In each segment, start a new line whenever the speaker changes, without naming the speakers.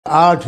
8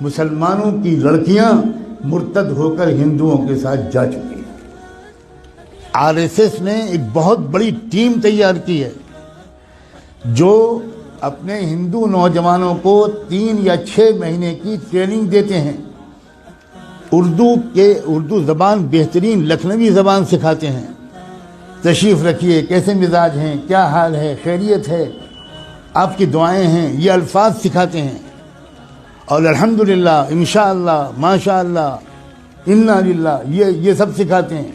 مسلمانوں کی لڑکیاں مرتد ہو کر ہندوؤں کے ساتھ جا چکی ہیں۔ آر ایس ایس نے ایک بہت بڑی ٹیم تیار کی ہے جو اپنے ہندو نوجوانوں کو 3 یا 6 مہینے کی ٹریننگ دیتے ہیں، اردو زبان بہترین لکھنوی زبان سکھاتے ہیں، تشریف رکھیے، کیسے مزاج ہیں، کیا حال ہے، خیریت ہے، آپ کی دعائیں ہیں، یہ الفاظ سکھاتے ہیں، اور الحمدللہ، انشاءاللہ، ماشاءاللہ، انا للہ، یہ سب سکھاتے ہیں،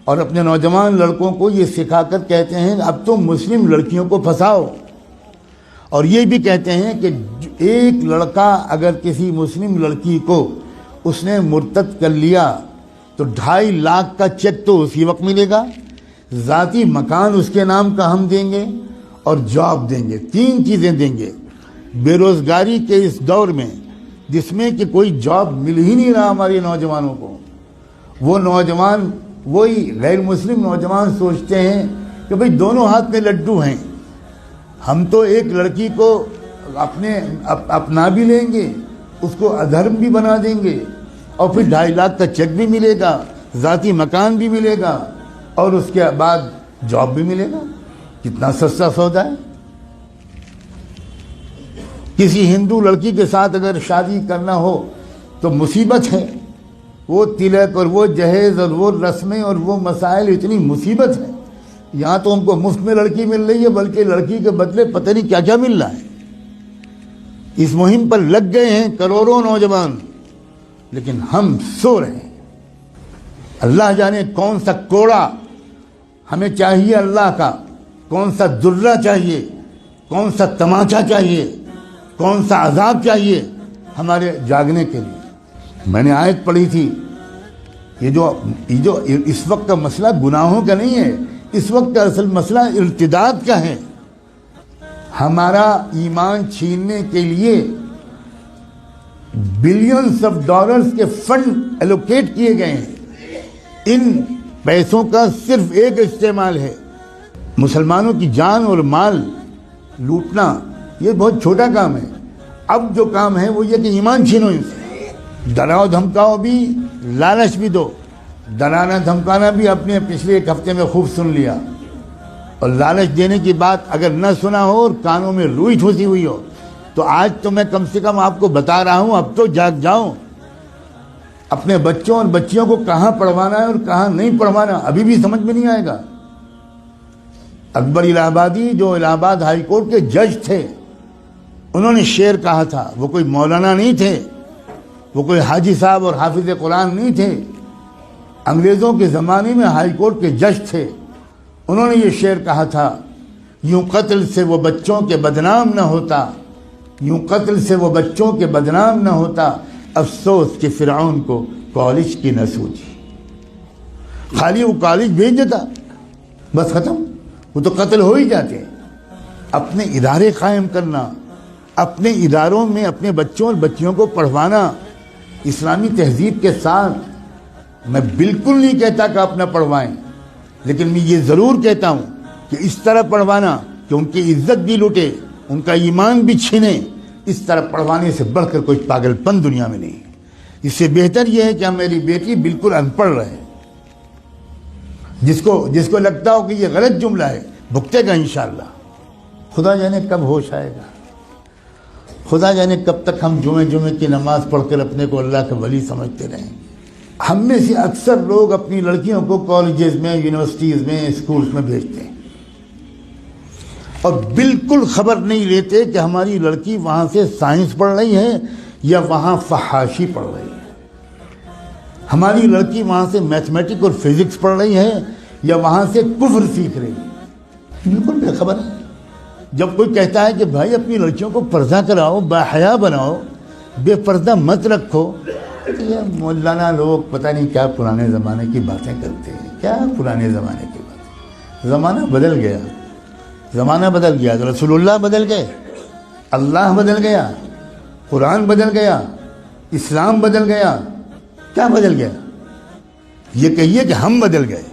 اور اپنے نوجوان لڑکوں کو یہ سکھا کر کہتے ہیں اب تو مسلم لڑکیوں کو پھنساؤ، اور یہ بھی کہتے ہیں کہ ایک لڑکا اگر کسی مسلم لڑکی کو اس نے مرتد کر لیا تو 2.5 لاکھ کا چیک تو اسی وقت ملے گا، ذاتی مکان اس کے نام کا ہم دیں گے، اور جاب دیں گے، 3 چیزیں دیں گے۔ بے روزگاری کے اس دور میں جس میں کہ کوئی جاب مل ہی نہیں رہا ہمارے نوجوانوں کو، وہ نوجوان، وہی غیر مسلم نوجوان سوچتے ہیں کہ بھئی دونوں ہاتھ میں لڈو ہیں، ہم تو ایک لڑکی کو اپنا بھی لیں گے، اس کو ادھرم بھی بنا دیں گے، اور پھر 2.5 لاکھ کا چیک بھی ملے گا، ذاتی مکان بھی ملے گا، اور اس کے بعد جاب بھی ملے گا۔ کتنا سستا سودا ہے۔ کسی ہندو لڑکی کے ساتھ اگر شادی کرنا ہو تو مصیبت ہے، وہ تلک اور وہ جہیز اور وہ رسمیں اور وہ مسائل، اتنی مصیبت ہے۔ یہاں تو ہم کو مفت میں لڑکی مل رہی ہے، بلکہ لڑکی کے بدلے پتہ نہیں کیا کیا مل رہا ہے۔ اس مہم پر لگ گئے ہیں کروڑوں نوجوان، لیکن ہم سو رہے ہیں۔ اللہ جانے کون سا کوڑا ہمیں چاہیے اللہ کا، کون سا درہ چاہیے، کون سا تماچا چاہیے، کون سا عذاب چاہیے ہمارے جاگنے کے لیے۔ میں نے آیت پڑھی تھی، یہ جو اس وقت کا مسئلہ گناہوں کا نہیں ہے، اس وقت کا اصل مسئلہ ارتداد کا ہے۔ ہمارا ایمان چھیننے کے لیے بلینز آف ڈالرز کے فنڈ ایلوکیٹ کیے گئے ہیں۔ ان پیسوں کا صرف ایک استعمال ہے، مسلمانوں کی جان اور مال لوٹنا۔ یہ بہت چھوٹا کام ہے۔ اب جو کام ہے وہ یہ کہ ایمان چھینو ان سے، ڈراؤ دھمکاؤ بھی، لالچ بھی دو۔ ڈرانا دھمکانا بھی آپ نے پچھلے 1 ہفتے میں خوب سن لیا، اور لالچ دینے کی بات اگر نہ سنا ہو اور کانوں میں روئی ٹھوسی ہوئی ہو تو آج تو میں کم سے کم آپ کو بتا رہا ہوں، اب تو جاگ جاؤ۔ اپنے بچوں اور بچیوں کو کہاں پڑھوانا ہے اور کہاں نہیں پڑھوانا ابھی بھی سمجھ میں نہیں آئے گا۔ اکبر الہ آبادی جو الہ آباد ہائی کورٹ کے جج تھے، انہوں نے شعر کہا تھا، وہ کوئی مولانا نہیں تھے، وہ کوئی حاجی صاحب اور حافظ قرآن نہیں تھے، انگریزوں کے زمانے میں ہائی کورٹ کے جج تھے۔ انہوں نے یہ شعر کہا تھا، یوں قتل سے وہ بچوں کے بدنام نہ ہوتا، یوں قتل سے وہ بچوں کے بدنام نہ ہوتا، افسوس کہ فرعون کو کالج کی نہ سوچی۔ خالی وہ کالج بھیج دیتا، بس ختم، وہ تو قتل ہو ہی جاتے۔ اپنے ادارے قائم کرنا، اپنے اداروں میں اپنے بچوں اور بچیوں کو پڑھوانا اسلامی تہذیب کے ساتھ۔ میں بالکل نہیں کہتا کہ آپ نہ پڑھوائیں، لیکن میں یہ ضرور کہتا ہوں کہ اس طرح پڑھوانا کہ ان کی عزت بھی لوٹے، ان کا ایمان بھی چھینے، اس طرح پڑھوانے سے بڑھ کر کوئی پاگل پن دنیا میں نہیں۔ اس سے بہتر یہ ہے کہ میری بیٹی بالکل ان پڑھ رہے، جس کو لگتا ہو کہ یہ غلط جملہ ہے بھگتے گا انشاءاللہ۔ خدا جانے کب ہوش آئے گا، خدا جانے کب تک ہم جمعے کی نماز پڑھ کر اپنے کو اللہ کا ولی سمجھتے رہیں گے۔ ہم میں سے اکثر لوگ اپنی لڑکیوں کو کالجز میں، یونیورسٹیز میں، اسکولز میں بھیجتے ہیں، اور بالکل خبر نہیں لیتے کہ ہماری لڑکی وہاں سے سائنس پڑھ رہی ہے یا وہاں فحاشی پڑھ رہی ہے، ہماری لڑکی وہاں سے میتھمیٹک اور فزکس پڑھ رہی ہے یا وہاں سے کفر سیکھ رہی ہے، بالکل بے خبر ہے۔ جب کوئی کہتا ہے کہ بھائی اپنی لڑکیوں کو پردہ کراؤ، باحیا بناؤ، بے پردہ مت رکھو، یہ مولانا لوگ پتہ نہیں کیا پرانے زمانے کی باتیں کرتے ہیں، کیا پرانے زمانے کی باتیں۔ زمانہ بدل گیا، زمانہ بدل گیا، رسول اللہ بدل گئے، اللہ بدل گیا، قرآن بدل گیا، اسلام بدل گیا، کیا بدل گیا؟ یہ کہیے کہ ہم بدل گئے،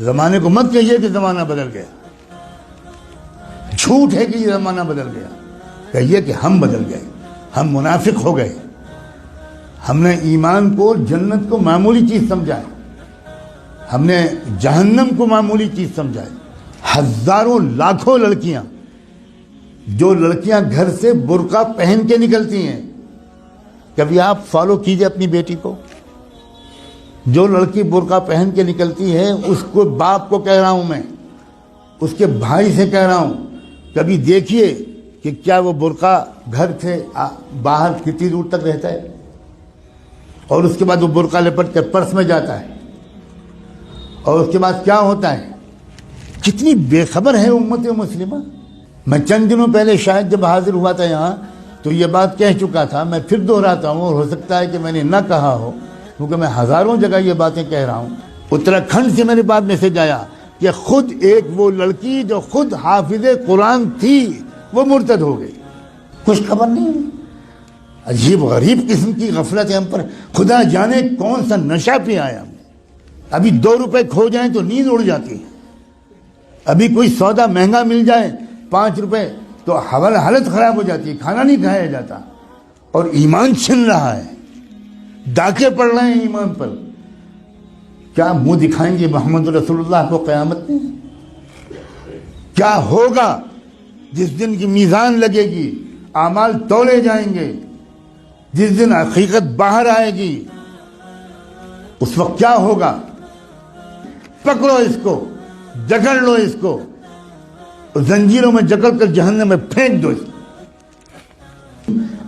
زمانے کو مت کہیے کہ زمانہ بدل گیا۔ جھوٹ ہے کہ یہ زمانہ بدل گیا، کہیے کہ ہم بدل گئے۔ ہم منافق ہو گئے. ہم نے ایمان کو جنت کو معمولی چیز سمجھا ہے, ہم نے جہنم کو معمولی چیز سمجھا ہے. ہزاروں لاکھوں لڑکیاں, جو لڑکیاں گھر سے برقع پہن کے نکلتی ہیں, کبھی آپ فالو کیجئے اپنی بیٹی کو. جو لڑکی برقع پہن کے نکلتی ہے اس کو باپ کو کہہ رہا ہوں میں, اس کے بھائی سے کہہ رہا ہوں, کبھی دیکھیے کہ کیا وہ برقع گھر سے باہر کتنی دور تک رہتا ہے, اور اس کے بعد وہ برقع لپٹ کر پرس میں جاتا ہے, اور اس کے بعد کیا ہوتا ہے. کتنی بے خبر ہے امت مسلمہ. میں چند دنوں پہلے شاید جب حاضر ہوا تھا یہاں تو یہ بات کہہ چکا تھا, میں پھر دہراتا ہوں, اور ہو سکتا ہے کہ میں نے نہ کہا ہو کیونکہ میں ہزاروں جگہ یہ باتیں کہہ رہا ہوں. اتراکھنڈ سے میرے پاس میسج آیا کہ خود ایک وہ لڑکی جو خود حافظ قرآن تھی وہ مرتد ہو گئی. کچھ خبر نہیں. عجیب غریب قسم کی غفلت ہے ہم پر. خدا جانے کون سا نشہ پہ آیا ہم. ابھی 2 روپے کھو جائیں تو نیند اڑ جاتی ہے, ابھی کوئی سودا مہنگا مل جائے 5 روپے تو حالت خراب ہو جاتی ہے, کھانا نہیں کھایا جاتا, اور ایمان چھن رہا ہے, ڈاکے پڑ رہے ہیں ایمان پر. کیا منہ دکھائیں گے محمد رسول اللہ کو قیامت میں؟ کیا ہوگا جس دن کی میزان لگے گی, اعمال تولے جائیں گے, جس دن حقیقت باہر آئے گی, اس وقت کیا ہوگا؟ پکڑو اس کو, جکڑ لو اس کو, زنجیروں میں جکڑ کر جہنم میں پھینک دو اس کو.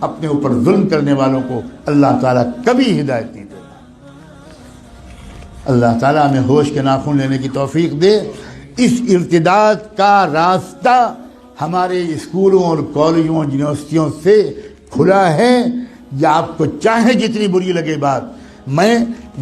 اپنے اوپر ظلم کرنے والوں کو اللہ تعالیٰ کبھی ہدایت نہیں دیتا. اللہ تعالیٰ ہمیں ہوش کے ناخن لینے کی توفیق دے. اس ارتداد کا راستہ ہمارے اسکولوں اور کالجوں اور یونیورسٹیوں سے کھلا ہے. یا آپ کو چاہے جتنی بری لگے بات, میں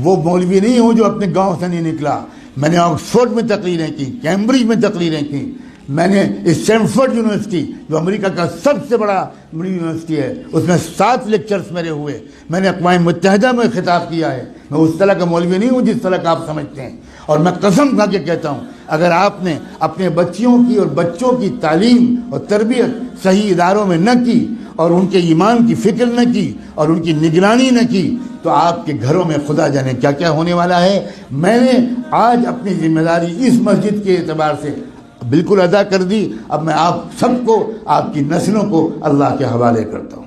وہ مولوی نہیں ہوں جو اپنے گاؤں سے نہیں نکلا. میں نے آکسفورڈ میں تقریریں کی, کیمبرج میں تقریریں کی, میں نے اسٹینفورڈ یونیورسٹی جو امریکہ کا سب سے بڑا یونیورسٹی ہے اس میں 7 لیکچرز میرے ہوئے. میں نے اقوام متحدہ میں خطاب کیا ہے. میں اس طرح کا مولوی نہیں ہوں جس طرح کا آپ سمجھتے ہیں. اور میں قسم کھا کے کہتا ہوں, اگر آپ نے اپنے بچیوں کی اور بچوں کی تعلیم اور تربیت صحیح اداروں میں نہ کی, اور ان کے ایمان کی فکر نہ کی, اور ان کی نگرانی نہ کی, تو آپ کے گھروں میں خدا جانے کیا کیا ہونے والا ہے. میں نے آج اپنی ذمہ داری اس مسجد کے اعتبار سے بالکل ادا کر دی. اب میں آپ سب کو, آپ کی نسلوں کو اللہ کے حوالے کرتا ہوں.